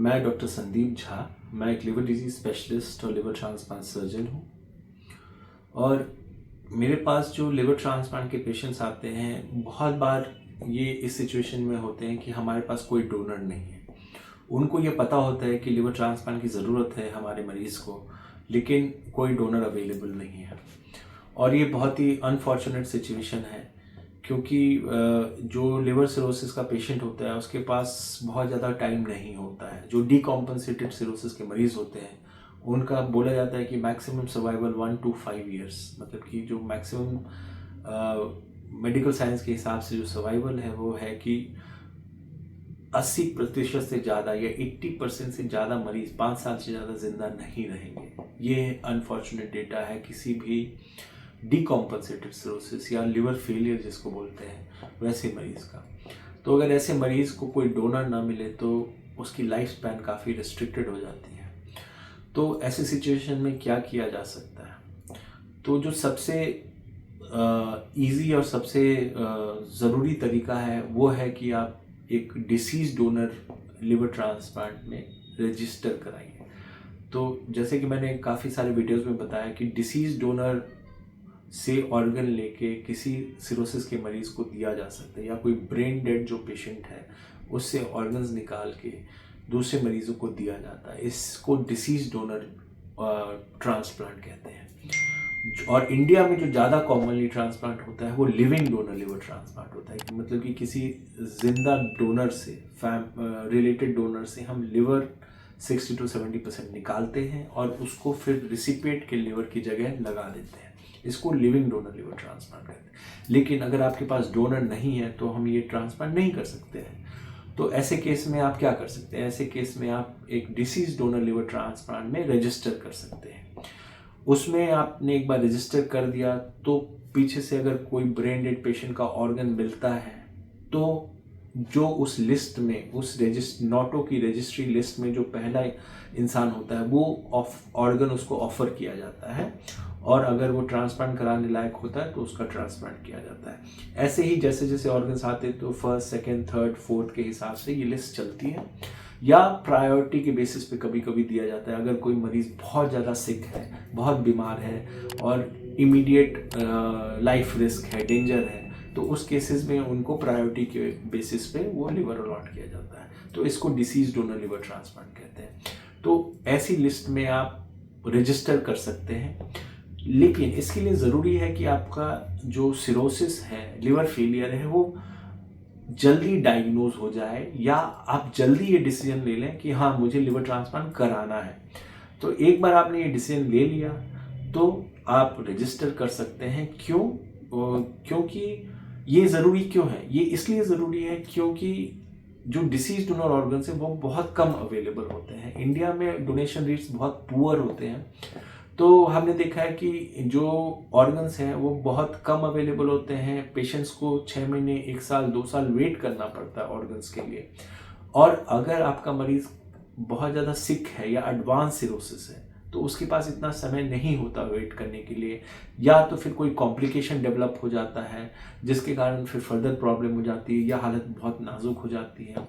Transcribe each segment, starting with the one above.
मैं डॉक्टर संदीप झा। मैं एक लिवर डिजीज स्पेशलिस्ट और लिवर ट्रांसप्लांट सर्जन हूँ। और मेरे पास जो लिवर ट्रांसप्लांट के पेशेंट्स आते हैं, बहुत बार ये इस सिचुएशन में होते हैं कि हमारे पास कोई डोनर नहीं है। उनको ये पता होता है कि लिवर ट्रांसप्लांट की ज़रूरत है हमारे मरीज़ को, लेकिन कोई डोनर अवेलेबल नहीं है। और ये बहुत ही अनफॉर्चुनेट सिचुएशन है, क्योंकि जो लिवर सिरोसिस का पेशेंट होता है उसके पास बहुत ज़्यादा टाइम नहीं होता है। जो डीकॉम्पनसेटेड सिरोसिस के मरीज़ होते हैं उनका बोला जाता है कि मैक्सिमम सर्वाइवल 1 to 5 ईयर्स, मतलब कि जो मैक्सिमम मेडिकल साइंस के हिसाब से जो सर्वाइवल है वो है कि 80% से ज़्यादा या 80% से ज़्यादा मरीज़ 5 साल से ज़्यादा ज़िंदा नहीं रहेंगे। ये अनफॉर्चुनेट डेटा है किसी भी डीकॉम्पनसेटेड सिरोसिस या लिवर फेलियर जिसको बोलते हैं वैसे मरीज़ का। तो अगर ऐसे मरीज़ को कोई डोनर ना मिले तो उसकी लाइफ स्पैन काफ़ी रिस्ट्रिक्टेड हो जाती है। तो ऐसे सिचुएशन में क्या किया जा सकता है? तो जो सबसे ईजी और सबसे ज़रूरी तरीका है वो है कि आप एक डिसीज डोनर लिवर ट्रांसप्लांट में रजिस्टर कराइए। तो जैसे कि मैंने काफ़ी सारे वीडियोस में बताया कि डिसीज डोनर से ऑर्गन लेके किसी सिरोसिस के मरीज़ को दिया जा सकता है, या कोई ब्रेन डेड जो पेशेंट है उससे ऑर्गन्स निकाल के दूसरे मरीज़ों को दिया जाता है। इसको डिसीज डोनर ट्रांसप्लांट कहते हैं। और इंडिया में जो ज़्यादा कॉमनली ट्रांसप्लांट होता है वो लिविंग डोनर लिवर ट्रांसप्लांट होता है, मतलब कि किसी जिंदा डोनर से रिलेटेड डोनर से हम लिवर 60 to 70% निकालते हैं और उसको फिर रिसिपिएंट के लिवर की जगह लगा देते हैं। इसको लिविंग डोनर लिवर ट्रांसप्लांट कहते हैं। लेकिन अगर आपके पास डोनर नहीं है तो हम ये ट्रांसप्लांट नहीं कर सकते हैं। तो ऐसे केस में आप क्या कर सकते हैं? ऐसे केस में आप एक डिसीज डोनर लिवर ट्रांसप्लांट में रजिस्टर कर सकते हैं। उसमें आपने एक बार रजिस्टर कर दिया तो पीछे से अगर कोई ब्रेन डेड पेशेंट का ऑर्गन मिलता है तो जो उस लिस्ट में, उस नॉटो की रजिस्ट्री लिस्ट में जो पहला इंसान होता है वो ऑर्गन उसको ऑफर किया जाता है, और अगर वो ट्रांसप्लांट कराने लायक होता है तो उसका ट्रांसप्लांट किया जाता है। ऐसे ही जैसे जैसे ऑर्गन्स आते तो फर्स्ट, सेकेंड, थर्ड, फोर्थ के हिसाब से ये लिस्ट चलती है, या प्रायोरिटी के बेसिस पे कभी कभी दिया जाता है। अगर कोई मरीज़ बहुत ज़्यादा सिक है, बहुत बीमार है और इमीडिएट लाइफ रिस्क है, डेंजर है, तो उस केसेस में उनको प्रायोरिटी के बेसिस पे वो लिवर अलॉट किया जाता है। तो इसको डिसीज डोनर लिवर ट्रांसप्लांट कहते हैं। तो ऐसी लिस्ट में आप रजिस्टर कर सकते हैं, लेकिन इसके लिए ज़रूरी है कि आपका जो सिरोसिस है, लिवर फेलियर है, वो जल्दी डायग्नोज हो जाए, या आप जल्दी ये डिसीजन ले लें कि हाँ मुझे लिवर ट्रांसप्लांट कराना है। तो एक बार आपने ये डिसीजन ले लिया तो आप रजिस्टर कर सकते हैं। क्योंकि ये ज़रूरी क्यों है? ये इसलिए ज़रूरी है क्योंकि जो डिसीज डोनर ऑर्गन्स हैं वो बहुत कम अवेलेबल होते हैं। इंडिया में डोनेशन रेट्स बहुत पुअर होते हैं। तो हमने देखा है कि जो ऑर्गन्स हैं वो बहुत कम अवेलेबल होते हैं। पेशेंट्स को 6 महीने, 1 साल, 2 साल वेट करना पड़ता है ऑर्गन्स के लिए। और अगर आपका मरीज़ बहुत ज़्यादा सिक है या एडवांस सिरोसिस है तो उसके पास इतना समय नहीं होता वेट करने के लिए, या तो फिर कोई कॉम्प्लिकेशन डेवलप हो जाता है जिसके कारण फिर फर्दर प्रॉब्लम हो जाती है, या हालत बहुत नाजुक हो जाती है।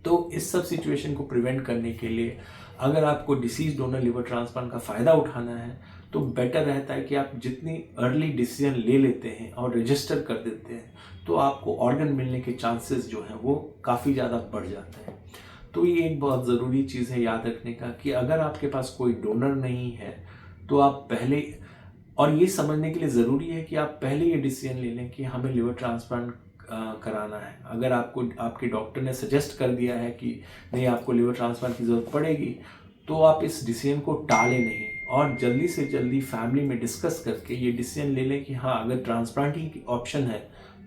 तो इस सब सिचुएशन को प्रिवेंट करने के लिए अगर आपको डिसीज डोनर लिवर ट्रांसप्लांट का फ़ायदा उठाना है तो बेटर रहता है कि आप जितनी अर्ली डिसीजन ले लेते हैं और रजिस्टर कर देते हैं तो आपको ऑर्गन मिलने के चांसेस जो हैं वो काफ़ी ज़्यादा बढ़ जाते हैं। तो ये एक बहुत ज़रूरी चीज़ है याद रखने का कि अगर आपके पास कोई डोनर नहीं है तो आप पहले, और ये समझने के लिए ज़रूरी है कि आप पहले ये डिसीजन ले लें कि हमें लिवर ट्रांसप्लांट कराना है। अगर आपको आपके डॉक्टर ने सजेस्ट कर दिया है कि नहीं आपको लिवर ट्रांसप्लांट की ज़रूरत पड़ेगी, तो आप इस डिसीजन को टालें नहीं और जल्दी से जल्दी फैमिली में डिस्कस करके ये डिसीजन ले लें कि हाँ अगर ट्रांसप्लांट ही ऑप्शन है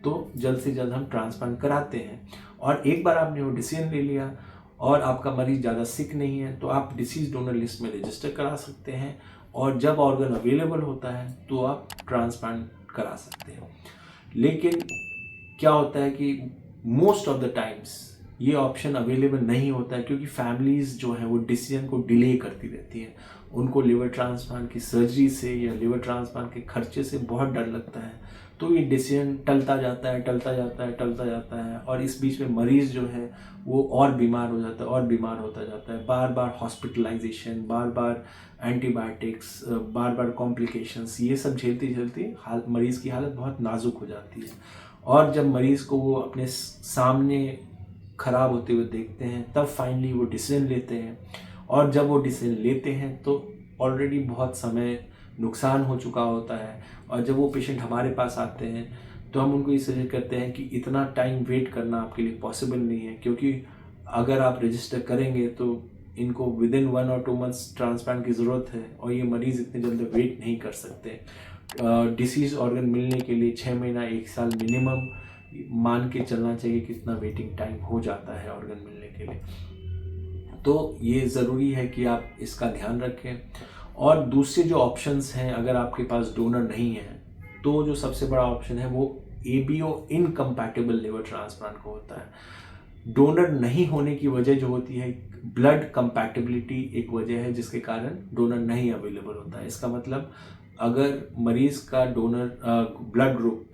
तो जल्द से जल्द हम ट्रांसप्लांट कराते हैं। और एक बार आपने वो डिसीजन ले लिया और आपका मरीज़ ज़्यादा सिक नहीं है तो आप डिसीज डोनर लिस्ट में रजिस्टर करा सकते हैं, और जब ऑर्गन अवेलेबल होता है तो आप ट्रांसप्लांट करा सकते हैं। लेकिन क्या होता है कि मोस्ट ऑफ द टाइम्स ये ऑप्शन अवेलेबल नहीं होता है, क्योंकि फैमिलीज़ जो है वो डिसीजन को डिले करती रहती हैं। उनको लिवर ट्रांसप्लांट की सर्जरी से या लिवर ट्रांसप्लांट के खर्चे से बहुत डर लगता है, तो ये डिसीजन टलता जाता है और इस बीच में मरीज़ जो है वो और बीमार हो जाता है और बीमार होता जाता है। बार बार हॉस्पिटलाइजेशन, बार बार एंटीबायोटिक्स, बार बार कॉम्प्लिकेशंस, ये सब झेलते झेलते मरीज़ की हालत बहुत नाजुक हो जाती है। और जब मरीज़ को वो अपने सामने ख़राब होते हुए देखते हैं, तब फाइनली वो डिसीजन लेते हैं। और जब वो डिसीजन लेते हैं तो ऑलरेडी बहुत समय नुकसान हो चुका होता है। और जब वो पेशेंट हमारे पास आते हैं तो हम उनको ये सजेस्ट करते हैं कि इतना टाइम वेट करना आपके लिए पॉसिबल नहीं है, क्योंकि अगर आप रजिस्टर करेंगे तो इनको विदिन 1 और 2 मंथ्स ट्रांसप्लांट की ज़रूरत है, और ये मरीज़ इतने जल्दी वेट नहीं कर सकते। डिसीज़ ऑर्गन मिलने के लिए 6 महीना 1 साल मिनिमम मान के चलना चाहिए, कितना वेटिंग टाइम हो जाता है ऑर्गन मिलने के लिए। तो ये ज़रूरी है कि आप इसका ध्यान रखें। और दूसरे जो ऑप्शंस हैं, अगर आपके पास डोनर नहीं है तो जो सबसे बड़ा ऑप्शन है वो ABO इनकम्पैटिबल लिवर ट्रांसप्लांट को होता है। डोनर नहीं होने की वजह जो होती है, ब्लड कंपैटिबिलिटी एक वजह है जिसके कारण डोनर नहीं अवेलेबल होता है। इसका मतलब अगर मरीज़ का ब्लड ग्रुप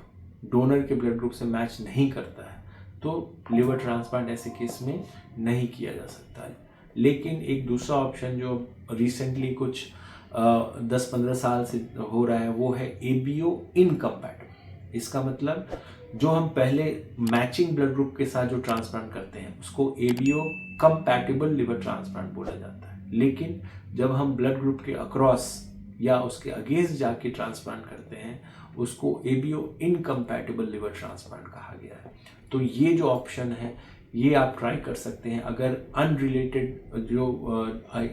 डोनर के ब्लड ग्रुप से मैच नहीं करता है तो लिवर ट्रांसप्लांट ऐसे केस में नहीं किया जा सकता है। लेकिन एक दूसरा ऑप्शन जो रिसेंटली कुछ 10-15 साल से हो रहा है वो है ABO इनकम्पैटिबल। इसका मतलब जो हम पहले मैचिंग ब्लड ग्रुप के साथ जो ट्रांसप्लांट करते हैं उसको ABO कंपैटिबल लिवर ट्रांसप्लांट बोला जाता है। लेकिन जब हम ब्लड ग्रुप के अक्रॉस या उसके अगेंस्ट जाके ट्रांसप्लांट करते हैं उसको ABO इनकम्पैटिबल लिवर ट्रांसप्लांट कहा गया है। तो ये जो ऑप्शन है ये आप ट्राई कर सकते हैं। अगर अनरिलेटेड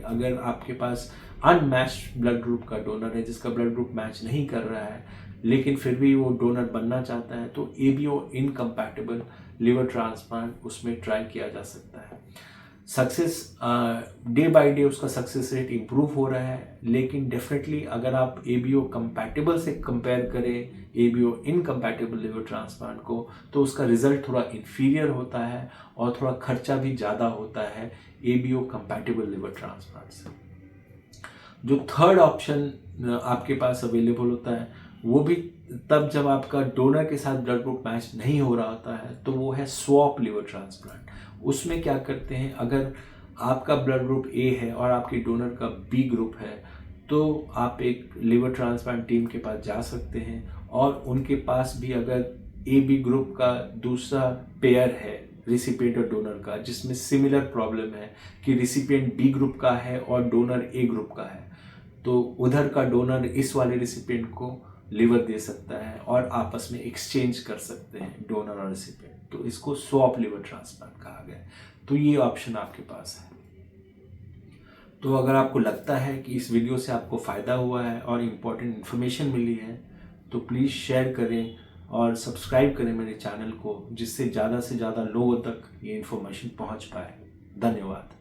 अगर आपके पास अनमैच्ड ब्लड ग्रुप का डोनर है जिसका ब्लड ग्रुप मैच नहीं कर रहा है लेकिन फिर भी वो डोनर बनना चाहता है तो ABO इनकम्पैटिबल लिवर ट्रांसप्लांट उसमें ट्राई किया जा सकता है। सक्सेस डे बाय डे उसका सक्सेस रेट इम्प्रूव हो रहा है, लेकिन डेफिनेटली अगर आप ABO कंपैटिबल से कंपेयर करें ABO इनकम्पैटिबल लिवर ट्रांसप्लांट को तो उसका रिजल्ट थोड़ा इन्फीरियर होता है और थोड़ा खर्चा भी ज़्यादा होता है ABO कंपैटिबल लिवर ट्रांसप्लांट से। जो थर्ड ऑप्शन आपके पास अवेलेबल होता है वो भी तब जब आपका डोनर के साथ ब्लड ग्रुप मैच नहीं हो रहा होता है, तो वो है स्वॉप लिवर ट्रांसप्लांट। उसमें क्या करते हैं, अगर आपका ब्लड ग्रुप A है और आपके डोनर का B ग्रुप है तो आप एक लिवर ट्रांसप्लांट टीम के पास जा सकते हैं और उनके पास भी अगर AB ग्रुप का दूसरा पेयर है रिसिपिएंट और डोनर का जिसमें सिमिलर प्रॉब्लम है कि रिसिपिएंट B ग्रुप का है और डोनर A ग्रुप का है, तो उधर का डोनर इस वाले रिसिपिएंट को लिवर दे सकता है और आपस में एक्सचेंज कर सकते हैं डोनर और रिसिपिएंट। तो इसको स्वॉप लिवर ट्रांसप्लांट कहा गया है। तो ये ऑप्शन आपके पास है। तो अगर आपको लगता है कि इस वीडियो से आपको फ़ायदा हुआ है और इम्पोर्टेंट इन्फॉर्मेशन मिली है तो प्लीज़ शेयर करें और सब्सक्राइब करें मेरे चैनल को, जिससे ज़्यादा से ज़्यादा लोगों तक ये इन्फॉर्मेशन पहुंच पाए। धन्यवाद।